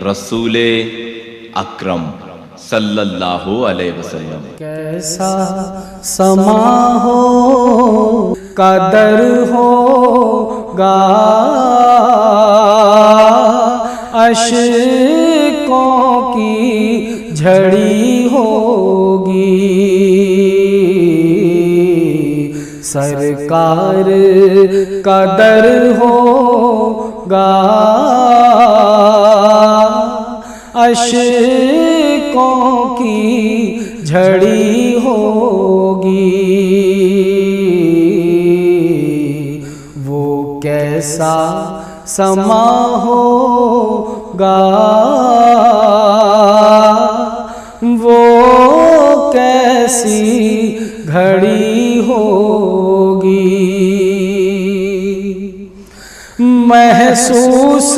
रसूले अकरम सल्लल्लाहु अलैहि वसल्लम। कैसा समा हो कदर होगा अश्कों की झड़ी होगी। सरकार कदर होगा अश्कों की झड़ी होगी। वो कैसा समा होगा वो कैसी घड़ी होगी। महसूस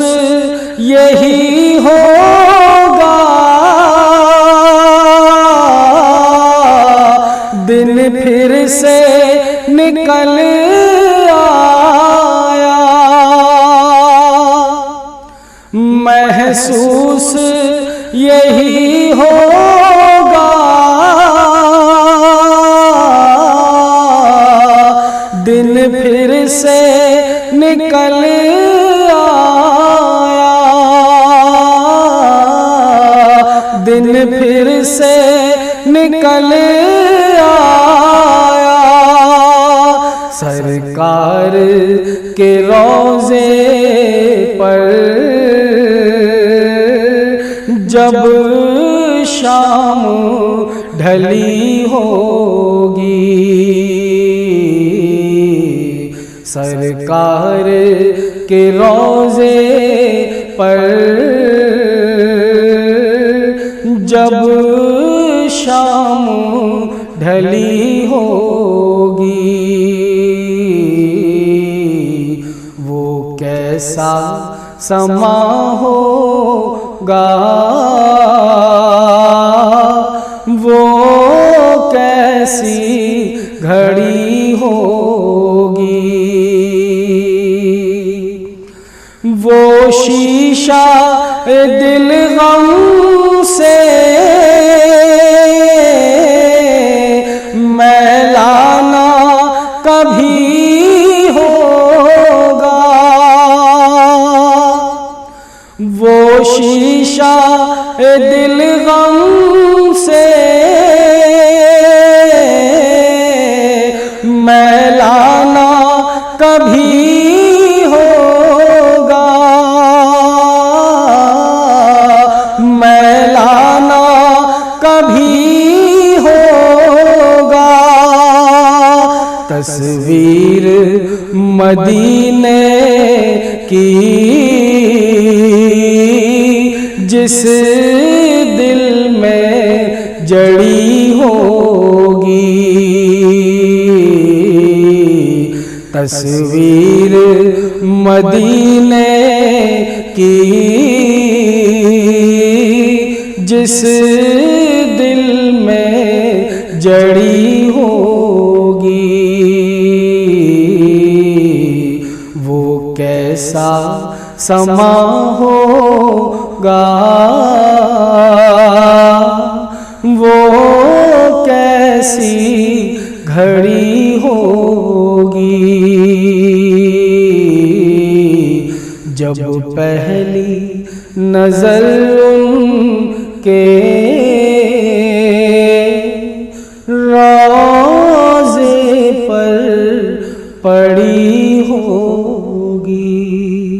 यही होगा दिन फिर से निकल आया। महसूस यही होगा दिन फिर से निकल आया। दिन फिर से निकल आया। सरकार के रोज़े पर जब शाम ढली होगी। सरकार के रोज़े पर जब शाम ढली होगी। वो कैसा समा होगा वो कैसी घड़ी होगी। वो शीशा दिल गम से मैला ना कभी होगा। वो शीशा दिल गम से मैला ना कभी होगा। मैला ना कभी होगा। तस्वीर मदीने की जिस दिल में जड़ी होगी। तस्वीर मदीने की जिस दिल में जड़ी होगी। वो कैसा समा होगा वो कैसी घड़ी होगी। जब पहली नजर उनके रोज़े पर पड़ी हो